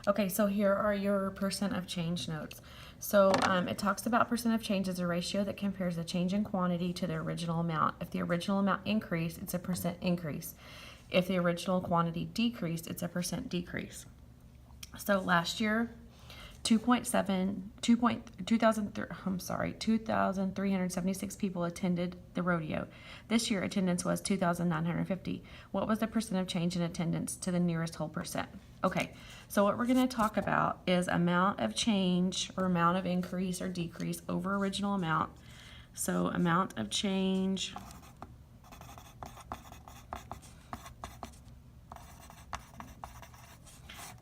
Okay, so here are your percent of change notes. So it talks about percent of change as a ratio that compares the change in quantity to the original amount. If the original amount increased, it's a percent increase. If the original quantity decreased, it's a percent decrease. So last year, 2,376 people attended the rodeo. This year, attendance was 2,950. What was the percent of change in attendance to the nearest whole percent? Okay, so what we're going to talk about is amount of change or amount of increase or decrease over original amount. So amount of change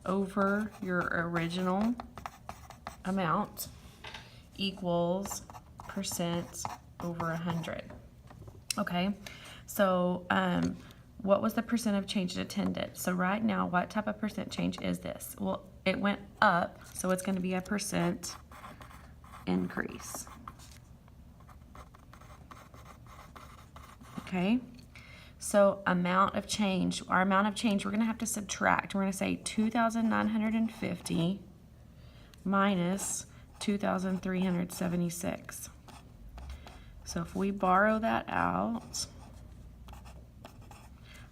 over your original amount equals percent over 100. Okay, so what was the percent of change in attendance? So right now, what type of percent change is this? Well, it went up, so it's going to be a percent increase. Okay, so amount of change, our amount of change, we're going to have to subtract. We're going to say 2,950 minus 2,376. So if we borrow that out,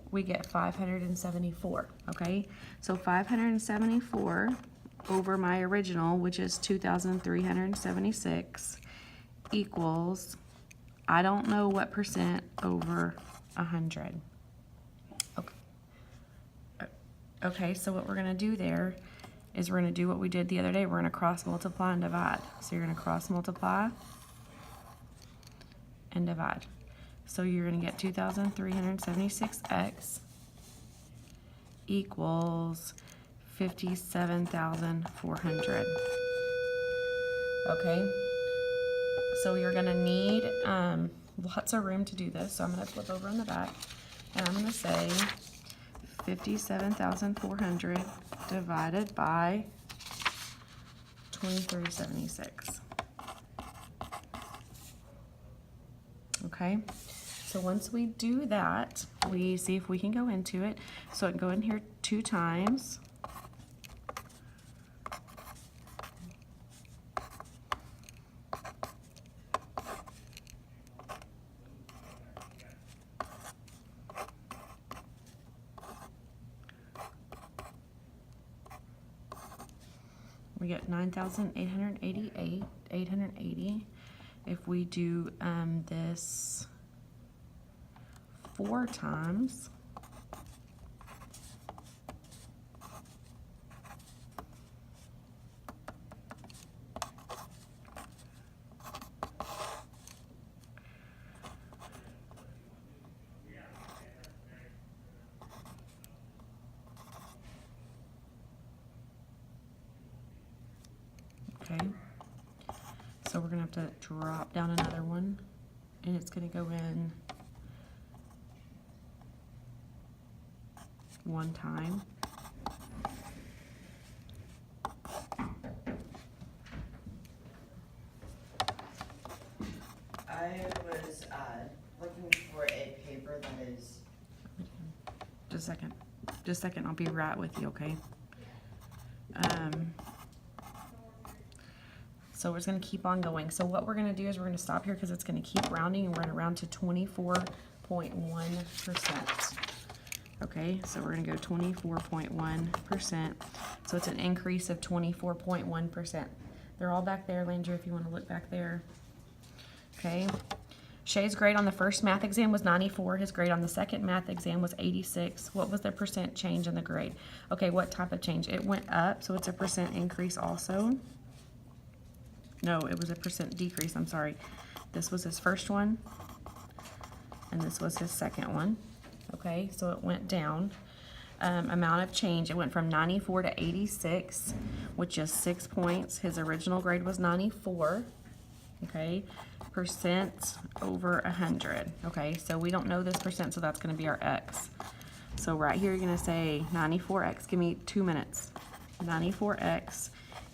we get 574, okay? So 574 over my original, which is 2,376, equals, I don't know what percent over 100. Okay. Okay, so what we're gonna do there is we're gonna do what we did the other day. We're gonna cross multiply and divide. So you're gonna cross multiply and divide. So you're gonna get 2,376x equals 57,400. Okay, so you're gonna need lots of room to do this. So I'm gonna flip over in the back and I'm gonna say 57,400 divided by 2376. Okay, so once we do that, we see if we can go into it. So I can go in here 2 times. We get 9,880. If we do this 4 times, okay, so we're gonna have to drop down another one, and it's gonna go in 1 time. I was looking for a paper that is. Just a second, I'll be right with you, okay? So we're just gonna keep on going. So what we're gonna do is we're gonna stop here because it's gonna keep rounding, and we're gonna round to 24.1%. Okay, so we're gonna go 24.1%. So it's an increase of 24.1%. They're all back there, Landry, if you wanna look back there. Okay, Shay's grade on the first math exam was 94. His grade on the second math exam was 86. What was the percent change in the grade? Okay, what type of change? It went up, so it's a percent increase also. No, it was a percent decrease, I'm sorry. This was his first one, and this was his second one. Okay, so it went down. Amount of change, it went from 94 to 86, which is 6 points. His original grade was 94. Okay, percent over 100. Okay, so we don't know this percent, so that's going to be our x. So right here, you're going to say 94x. Give me 2 minutes. 94x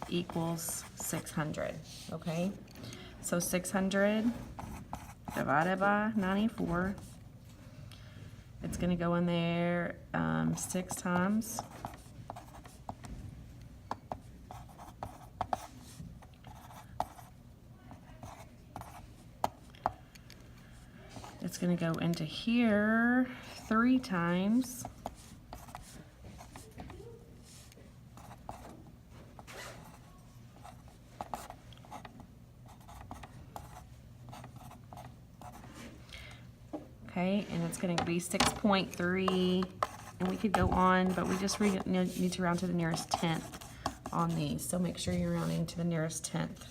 equals 600. Okay, so 600 divided by 94. It's going to go in there 6 times. it's gonna go into here 3 times. Okay, and it's gonna be 6.3, and we could go on, but we just need to round to the nearest tenth on these, so make sure you're rounding to the nearest tenth.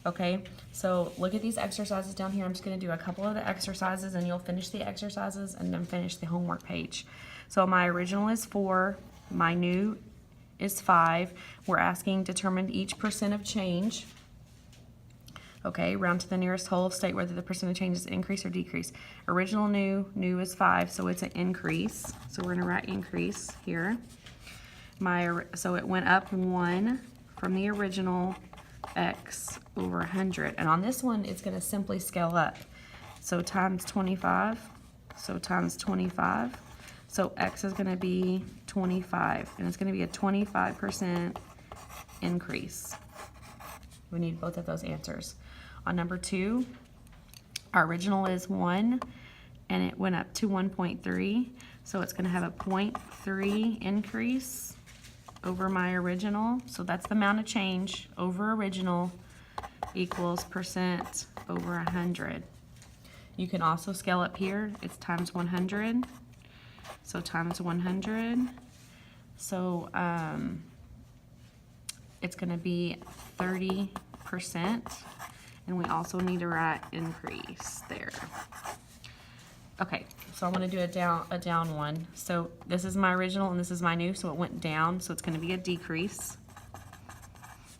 Okay, so look at these exercises down here. I'm just gonna do a couple of the exercises, and you'll finish the exercises and then finish the homework page. So my original is 4, my new is 5. We're asking determine each percent of change. Okay, round to the nearest whole, state whether the percent of change is increase or decrease. Original new is 5, so it's an increase. So we're gonna write increase here. So it went up 1 from the original x over 100. And on this one, it's gonna simply scale up. So times 25, so times 25. So x is gonna be 25, and it's gonna be a 25% increase. We need both of those answers. On number 2, our original is 1, and it went up to 1.3, so it's gonna have a 0.3 increase over my original. So that's the amount of change over original equals percent over 100. You can also scale up here. It's times 100. So times 100. So it's gonna be 30%. And we also need to write increase there. Okay, so I'm gonna do a down one. So this is my original and this is my new, so it went down, so it's gonna be a decrease.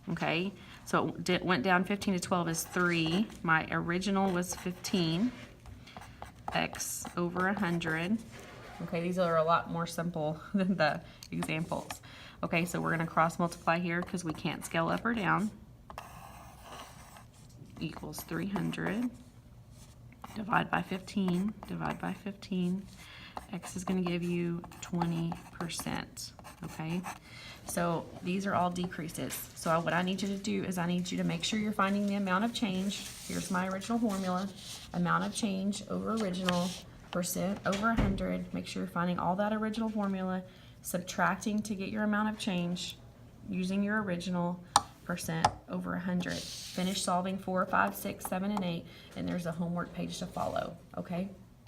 Okay, so it went down 15 to 12 is 3. My original was 15. X over 100. Okay, these are a lot more simple than the examples. Okay, so we're gonna cross multiply here because we can't scale up or down. Equals 300. Divide by 15, divide by 15. X is gonna give you 20%, okay? So these are all decreases. So what I need you to do is I need you to make sure you're finding the amount of change. Here's my original formula. Amount of change over original, percent over 100. Make sure you're finding all that original formula, subtracting to get your amount of change, using your original, percent over 100. Finish solving 4, 5, 6, 7, and 8, and there's a homework page to follow, okay?